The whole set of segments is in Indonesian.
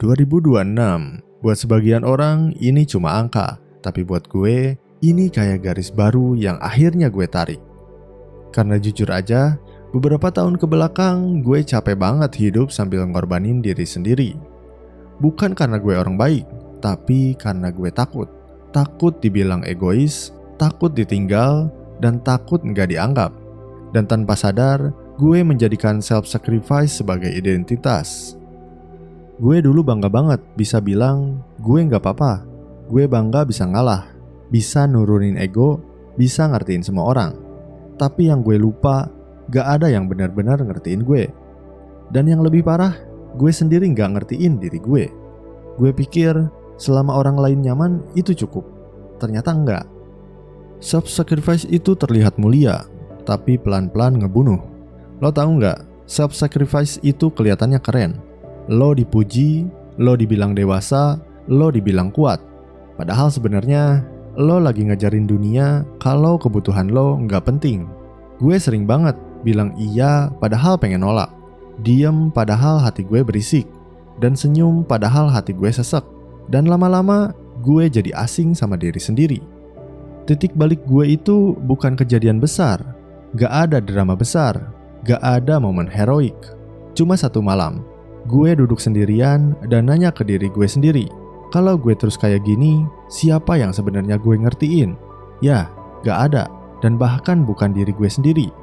2026, buat sebagian orang ini cuma angka, tapi buat gue, ini kayak garis baru yang akhirnya gue tarik. Karena jujur aja, beberapa tahun ke belakang gue capek banget hidup sambil ngorbanin diri sendiri. Bukan karena gue orang baik, tapi karena gue takut. Takut dibilang egois, takut ditinggal, dan takut nggak dianggap. Dan tanpa sadar, gue menjadikan self-sacrifice sebagai identitas. Gue dulu bangga banget bisa bilang, gue nggak apa-apa. Gue bangga bisa ngalah, bisa nurunin ego, bisa ngertiin semua orang. Tapi yang gue lupa, gak ada yang benar-benar ngertiin gue. Dan yang lebih parah, gue sendiri gak ngertiin diri gue. Gue pikir, selama orang lain nyaman, itu cukup. Ternyata enggak. Self-sacrifice itu terlihat mulia, tapi pelan-pelan ngebunuh. Lo tahu nggak? Self-sacrifice itu kelihatannya keren. Lo dipuji, lo dibilang dewasa, lo dibilang kuat. Padahal sebenarnya lo lagi ngajarin dunia kalau kebutuhan lo nggak penting. Gue sering banget bilang iya padahal pengen nolak. Diem padahal hati gue berisik. Dan senyum padahal hati gue sesek. Dan lama-lama gue jadi asing sama diri sendiri. Titik balik gue itu bukan kejadian besar. Gak ada drama besar, gak ada momen heroik. Cuma satu malam, gue duduk sendirian dan nanya ke diri gue sendiri, kalau gue terus kayak gini, siapa yang sebenarnya gue ngertiin? Ya, gak ada, dan bahkan bukan diri gue sendiri.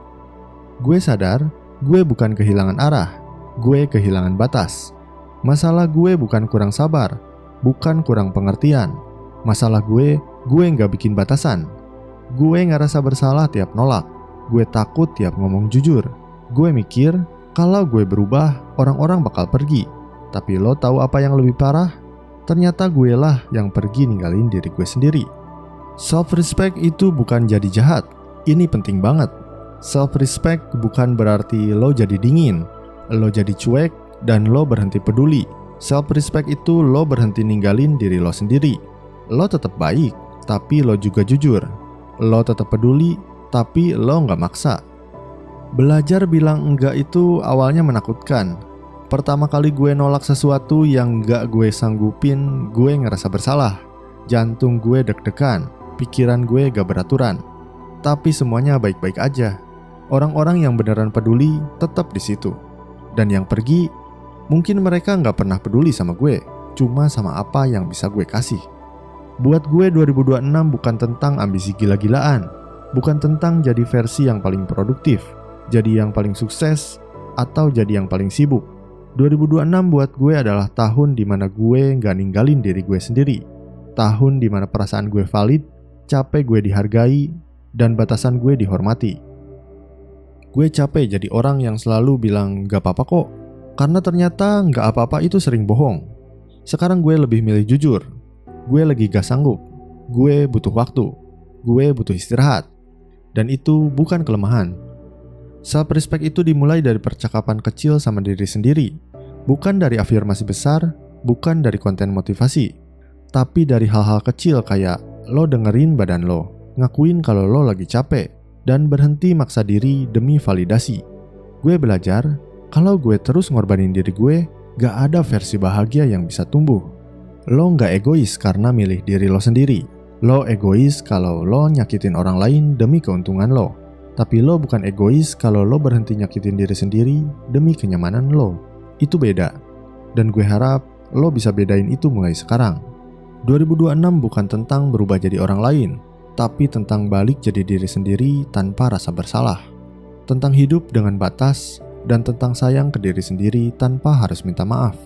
Gue sadar, gue bukan kehilangan arah, gue kehilangan batas. Masalah gue bukan kurang sabar, bukan kurang pengertian. Masalah gue gak bikin batasan. Gue ngerasa bersalah tiap nolak. Gue takut tiap ngomong jujur. Gue mikir, kalau gue berubah, orang-orang bakal pergi. Tapi lo tahu apa yang lebih parah? Ternyata gue lah yang pergi ninggalin diri gue sendiri. Self-respect itu bukan jadi jahat. Ini penting banget. Self-respect bukan berarti lo jadi dingin, lo jadi cuek, dan lo berhenti peduli. Self-respect itu lo berhenti ninggalin diri lo sendiri. Lo tetap baik, tapi lo juga jujur. Lo tetap peduli, tapi lo nggak maksa. Belajar bilang enggak itu awalnya menakutkan. Pertama kali gue nolak sesuatu yang nggak gue sanggupin, gue ngerasa bersalah. Jantung gue deg-degan, pikiran gue gak beraturan. Tapi semuanya baik-baik aja. Orang-orang yang beneran peduli tetap di situ. Dan yang pergi, mungkin mereka nggak pernah peduli sama gue, cuma sama apa yang bisa gue kasih. Buat gue 2026 bukan tentang ambisi gila-gilaan. Bukan tentang jadi versi yang paling produktif, jadi yang paling sukses, atau jadi yang paling sibuk. 2026 buat gue adalah tahun dimana gue gak ninggalin diri gue sendiri. Tahun dimana perasaan gue valid, capek gue dihargai, dan batasan gue dihormati. Gue capek jadi orang yang selalu bilang gak apa-apa kok, karena ternyata gak apa-apa itu sering bohong. Sekarang gue lebih milih jujur. Gue lagi gak sanggup. Gue butuh waktu. Gue butuh istirahat. Dan itu bukan kelemahan. Self-respect itu dimulai dari percakapan kecil sama diri sendiri. Bukan dari afirmasi besar, bukan dari konten motivasi. Tapi dari hal-hal kecil kayak lo dengerin badan lo, ngakuin kalau lo lagi capek, dan berhenti maksa diri demi validasi. Gue belajar, kalau gue terus ngorbanin diri gue, gak ada versi bahagia yang bisa tumbuh. Lo gak egois karena milih diri lo sendiri. Lo egois kalau lo nyakitin orang lain demi keuntungan lo. Tapi lo bukan egois kalau lo berhenti nyakitin diri sendiri demi kenyamanan lo. Itu beda. Dan gue harap lo bisa bedain itu mulai sekarang. 2026 bukan tentang berubah jadi orang lain, tapi tentang balik jadi diri sendiri tanpa rasa bersalah. Tentang hidup dengan batas, dan tentang sayang ke diri sendiri tanpa harus minta maaf.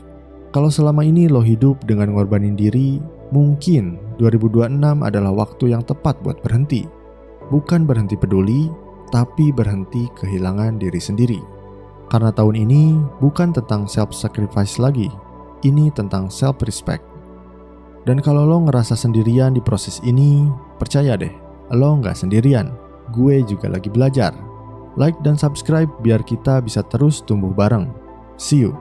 Kalau selama ini lo hidup dengan ngorbanin diri, mungkin 2026 adalah waktu yang tepat buat berhenti. Bukan berhenti peduli, tapi berhenti kehilangan diri sendiri. Karena tahun ini bukan tentang self-sacrifice lagi, ini tentang self-respect. Dan kalau lo ngerasa sendirian di proses ini, percaya deh, lo nggak sendirian. Gue juga lagi belajar. Like dan subscribe biar kita bisa terus tumbuh bareng. See you.